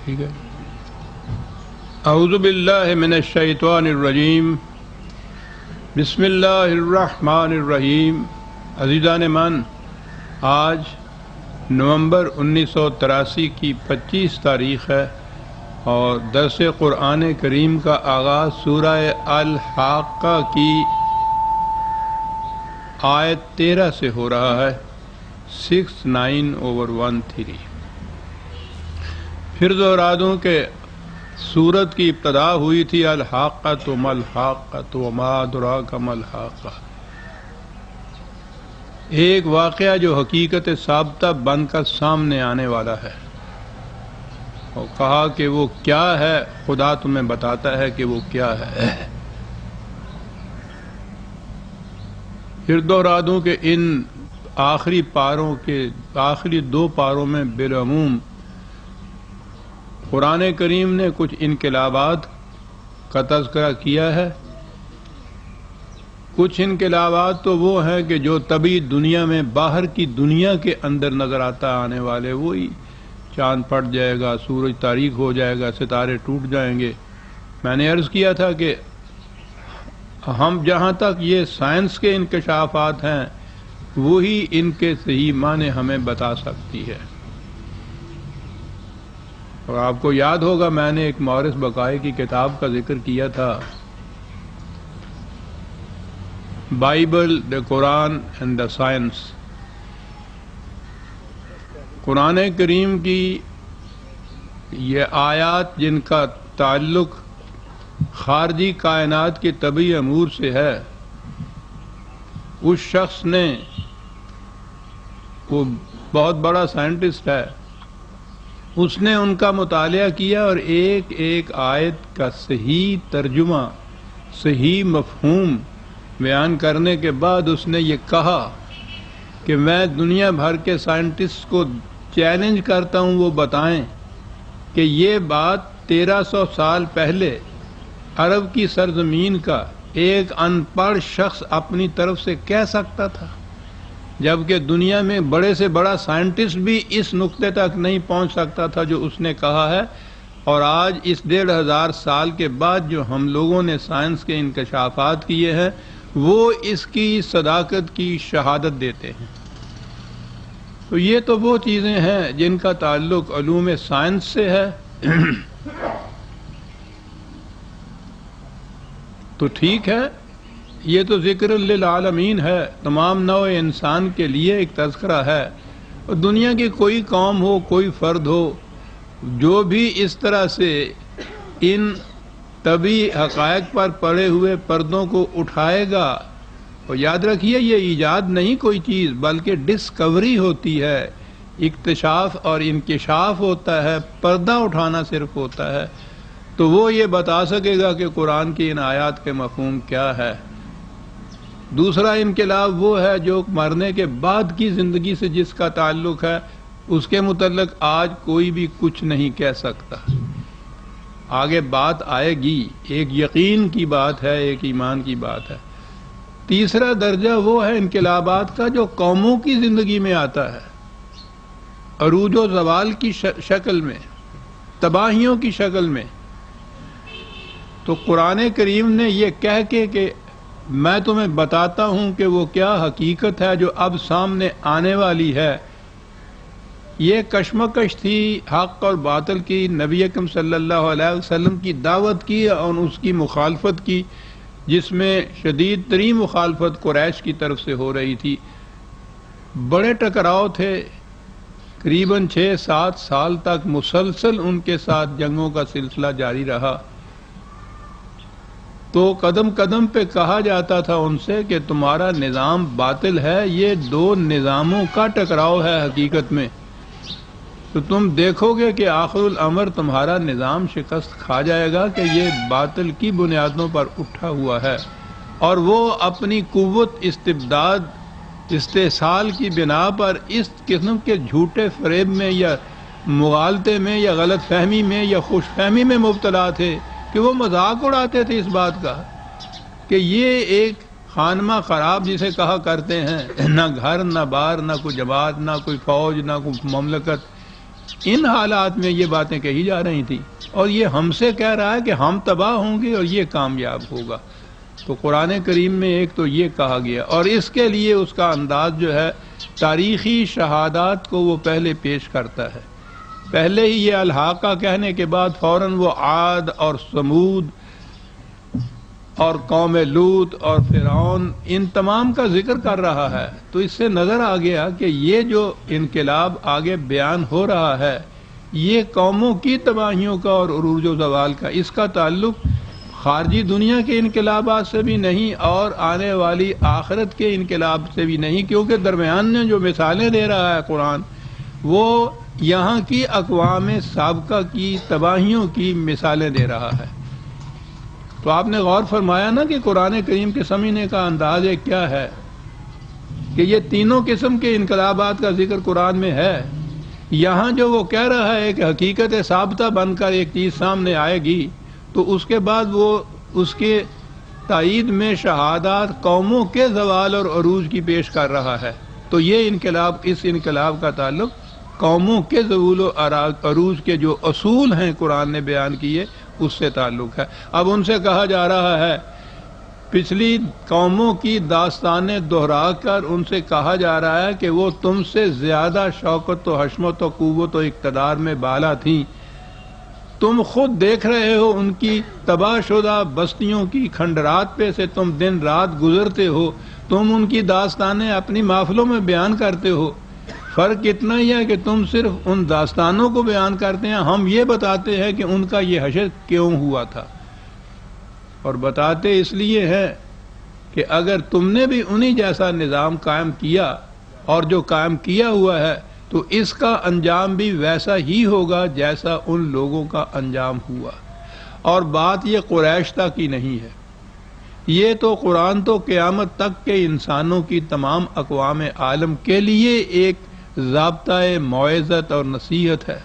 ٹھیک ہے. اعوذ باللہ من الشیطان الرجیم. بسم اللہ الرحمن الرحیم. عزیزان من، آج نومبر 1983 کی 25 تاریخ ہے اور درس قرآن کریم کا آغاز سورہ الحاقہ کی آیت 13 سے ہو رہا ہے. 69/13. پھر دوہرا دوں کہ سورت کی ابتدا ہوئی تھی الحاقۃ ما الحاقۃ وما ادراک ما الحاقہ، ایک واقعہ جو حقیقت ثابتہ بن کر سامنے آنے والا ہے، اور کہا کہ وہ کیا ہے، خدا تمہیں بتاتا ہے کہ وہ کیا ہے. پھر دوہرا دوں کہ ان آخری پاروں کے آخری 2 پاروں میں بالعموم قرآن کریم نے کچھ انقلابات کا تذکرہ کیا ہے. کچھ انقلابات تو وہ ہیں کہ جو طبعی دنیا میں باہر کی دنیا کے اندر نظر آتا آنے والے، وہی چاند پھٹ جائے گا، سورج تاریک ہو جائے گا، ستارے ٹوٹ جائیں گے. میں نے عرض کیا تھا کہ ہم جہاں تک یہ سائنس کے انکشافات ہیں وہی ان کے صحیح معنی ہمیں بتا سکتی ہے. اور آپ کو یاد ہوگا میں نے ایک مورث بقائے کی کتاب کا ذکر کیا تھا، Bible, the Quran and the science. قرآن کریم کی یہ آیات جن کا تعلق خارجی کائنات کے طبعی امور سے ہے، اس شخص نے، وہ بہت بڑا سائنٹسٹ ہے، اس نے ان کا مطالعہ کیا اور ایک ایک آیت کا صحیح ترجمہ، صحیح مفہوم بیان کرنے کے بعد اس نے یہ کہا کہ میں دنیا بھر کے سائنٹسٹ کو چیلنج کرتا ہوں وہ بتائیں کہ یہ بات 1300 سال پہلے عرب کی سرزمین کا ایک ان پڑھ شخص اپنی طرف سے کہہ سکتا تھا، جبکہ دنیا میں بڑے سے بڑا سائنٹسٹ بھی اس نقطے تک نہیں پہنچ سکتا تھا جو اس نے کہا ہے. اور آج اس 1500 سال کے بعد جو ہم لوگوں نے سائنس کے انکشافات کیے ہیں وہ اس کی صداقت کی شہادت دیتے ہیں. تو یہ تو وہ چیزیں ہیں جن کا تعلق علوم سائنس سے ہے. تو ٹھیک ہے، یہ تو ذکر للعالمین ہے، تمام نوع انسان کے لیے ایک تذکرہ ہے. اور دنیا کی کوئی قوم ہو، کوئی فرد ہو، جو بھی اس طرح سے ان طبعی حقائق پر پڑے ہوئے پردوں کو اٹھائے گا، اور یاد رکھیے یہ ایجاد نہیں کوئی چیز بلکہ ڈسکوری ہوتی ہے، اکتشاف اور انکشاف ہوتا ہے، پردہ اٹھانا صرف ہوتا ہے، تو وہ یہ بتا سکے گا کہ قرآن کی ان آیات کے مفہوم کیا ہے. دوسرا انقلاب وہ ہے جو مرنے کے بعد کی زندگی سے جس کا تعلق ہے، اس کے متعلق آج کوئی بھی کچھ نہیں کہہ سکتا. آگے بات آئے گی، ایک یقین کی بات ہے، ایک ایمان کی بات ہے. تیسرا درجہ وہ ہے انقلابات کا جو قوموں کی زندگی میں آتا ہے، عروج و زوال کی شکل میں، تباہیوں کی شکل میں. تو قرآن کریم نے یہ کہہ کے کہ میں تمہیں بتاتا ہوں کہ وہ کیا حقیقت ہے جو اب سامنے آنے والی ہے، یہ کشمکش تھی حق اور باطل کی. نبی اکرم صلی اللہ علیہ وسلم کی دعوت کی اور اس کی مخالفت کی، جس میں شدید ترین مخالفت قریش کی طرف سے ہو رہی تھی. بڑے ٹکراؤ تھے، قریباً 6-7 سال تک مسلسل ان کے ساتھ جنگوں کا سلسلہ جاری رہا. تو قدم قدم پہ کہا جاتا تھا ان سے کہ تمہارا نظام باطل ہے، یہ 2 نظاموں کا ٹکراؤ ہے حقیقت میں. تو تم دیکھو گے کہ آخر الامر تمہارا نظام شکست کھا جائے گا کہ یہ باطل کی بنیادوں پر اٹھا ہوا ہے، اور وہ اپنی قوت استبداد استحصال کی بنا پر اس قسم کے جھوٹے فریب میں یا مغالطے میں یا غلط فہمی میں یا خوش فہمی میں مبتلا تھے کہ وہ مذاق اڑاتے تھے اس بات کا کہ یہ ایک خانمہ خراب جسے کہا کرتے ہیں، نہ گھر، نہ بار، نہ کوئی جماعت، نہ کوئی فوج، نہ کوئی مملکت، ان حالات میں یہ باتیں کہی جا رہی تھیں، اور یہ ہم سے کہہ رہا ہے کہ ہم تباہ ہوں گے اور یہ کامیاب ہوگا۔ تو قرآن کریم میں ایک تو یہ کہا گیا، اور اس کے لیے اس کا انداز جو ہے تاریخی شہادات کو وہ پہلے پیش کرتا ہے۔ پہلے ہی یہ الحاقہ کہنے کے بعد فوراً وہ عاد اور سمود اور قوم لوط اور فرعون ان تمام کا ذکر کر رہا ہے۔ تو اس سے نظر آ گیا کہ یہ جو انقلاب آگے بیان ہو رہا ہے یہ قوموں کی تباہیوں کا اور عروج و زوال کا، اس کا تعلق خارجی دنیا کے انقلابات سے بھی نہیں اور آنے والی آخرت کے انقلاب سے بھی نہیں، کیونکہ درمیان میں جو مثالیں دے رہا ہے قرآن وہ یہاں کی اقوام سابقہ کی تباہیوں کی مثالیں دے رہا ہے۔ تو آپ نے غور فرمایا نا کہ قرآن کریم کے سمجھنے کا انداز کیا ہے کہ یہ تینوں قسم کے انقلابات کا ذکر قرآن میں ہے۔ یہاں جو وہ کہہ رہا ہے کہ حقیقت ثابتہ بن کر ایک چیز سامنے آئے گی، تو اس کے بعد وہ اس کے تائید میں شہادات قوموں کے زوال اور عروج کی پیش کر رہا ہے۔ تو یہ انقلاب، اس انقلاب کا تعلق قوموں کے زوال و عروج کے جو اصول ہیں قرآن نے بیان کیے اس سے تعلق ہے۔ اب ان سے کہا جا رہا ہے، پچھلی قوموں کی داستانیں دہرا کر ان سے کہا جا رہا ہے کہ وہ تم سے زیادہ شوکت و حشمت و قوت و اقتدار میں بالا تھیں، تم خود دیکھ رہے ہو ان کی تباہ شدہ بستیوں کی کھنڈرات پہ سے تم دن رات گزرتے ہو، تم ان کی داستانیں اپنی محفلوں میں بیان کرتے ہو۔ فرق اتنا ہی ہے کہ تم صرف ان داستانوں کو بیان کرتے ہیں، ہم یہ بتاتے ہیں کہ ان کا یہ حشر کیوں ہوا تھا، اور بتاتے اس لیے ہے کہ اگر تم نے بھی انہی جیسا نظام قائم کیا اور جو قائم کیا ہوا ہے تو اس کا انجام بھی ویسا ہی ہوگا جیسا ان لوگوں کا انجام ہوا۔ اور بات یہ قریش تک کی نہیں ہے، یہ تو قرآن تو قیامت تک کے انسانوں کی تمام اقوام عالم کے لیے ایک ضابطۂ موعظت اور نصیحت ہے۔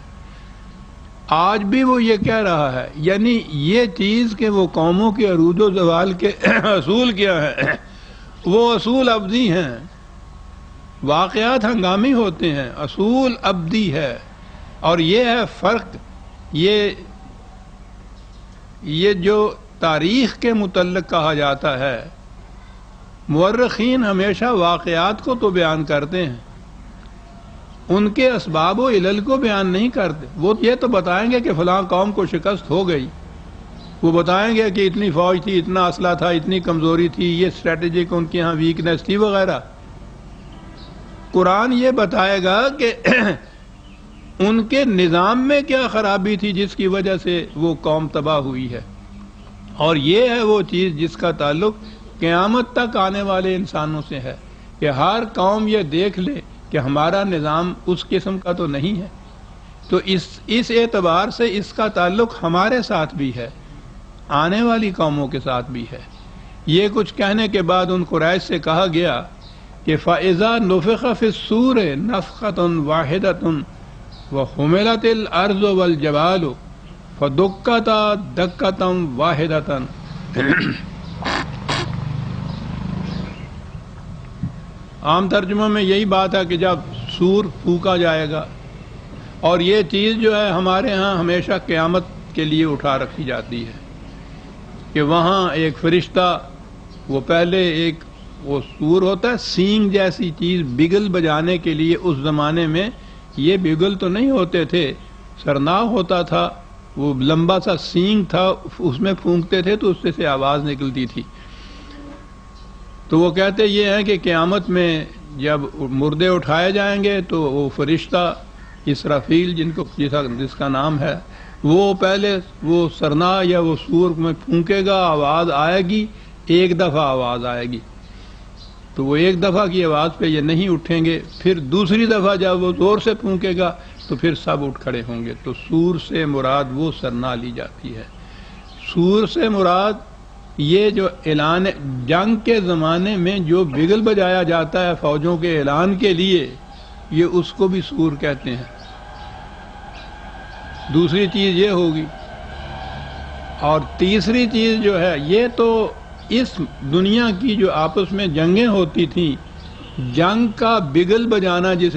آج بھی وہ یہ کہہ رہا ہے، یعنی یہ چیز کہ وہ قوموں کے عروج و زوال کے اصول کیا ہیں، وہ اصول ابدی ہیں، واقعات ہنگامی ہوتے ہیں، اصول ابدی ہے۔ اور یہ ہے فرق، یہ جو تاریخ کے متعلق کہا جاتا ہے، مورخین ہمیشہ واقعات کو تو بیان کرتے ہیں، ان کے اسباب و علل کو بیان نہیں کرتے۔ وہ یہ تو بتائیں گے کہ فلاں قوم کو شکست ہو گئی، وہ بتائیں گے کہ اتنی فوج تھی، اتنا اسلحہ تھا، اتنی کمزوری تھی، یہ اسٹریٹجک ان کے ہاں ویکنیس تھی وغیرہ۔ قرآن یہ بتائے گا کہ ان کے نظام میں کیا خرابی تھی جس کی وجہ سے وہ قوم تباہ ہوئی ہے، اور یہ ہے وہ چیز جس کا تعلق قیامت تک آنے والے انسانوں سے ہے کہ ہر قوم یہ دیکھ لے کہ ہمارا نظام اس قسم کا تو نہیں ہے۔ تو اس اعتبار سے اس کا تعلق ہمارے ساتھ بھی ہے، آنے والی قوموں کے ساتھ بھی ہے۔ یہ کچھ کہنے کے بعد ان قریش سے کہا گیا کہ فَإِذَا نُفِخَ فِي الصُّورِ نَفْخَةٌ وَاحِدَةٌ وَحُمِلَتِ الْأَرْضُ وَالْجِبَالُ فَدُكَّتَا دَكَّةً وَاحِدَةً۔ عام ترجمہ میں یہی بات ہے کہ جب سور پھونکا جائے گا، اور یہ چیز جو ہے ہمارے ہاں ہمیشہ قیامت کے لیے اٹھا رکھی جاتی ہے کہ وہاں ایک فرشتہ، وہ پہلے ایک وہ سور ہوتا ہے سینگ جیسی چیز بگل بجانے کے لیے، اس زمانے میں یہ بگل تو نہیں ہوتے تھے، سرناہ ہوتا تھا، وہ لمبا سا سینگ تھا، اس میں پھونکتے تھے تو اس سے آواز نکلتی تھی۔ تو وہ کہتے یہ ہیں کہ قیامت میں جب مردے اٹھائے جائیں گے تو وہ فرشتہ اسرافیل جس کا نام ہے، وہ پہلے وہ سرناہ یا وہ سور میں پھونکے گا، آواز آئے گی، ایک دفعہ آواز آئے گی، تو وہ ایک دفعہ کی آواز پہ یہ نہیں اٹھیں گے، پھر دوسری دفعہ جب وہ زور سے پھونکے گا تو پھر سب اٹھ کھڑے ہوں گے۔ تو سور سے مراد وہ سرناہ لی جاتی ہے۔ سور سے مراد یہ جو اعلان جنگ کے زمانے میں جو بگل بجایا جاتا ہے فوجوں کے اعلان کے لیے، یہ اس کو بھی سور کہتے ہیں۔ دوسری چیز یہ ہوگی، اور تیسری چیز جو ہے، یہ تو اس دنیا کی جو آپس میں جنگیں ہوتی تھیں، جنگ کا بگل بجانا جسے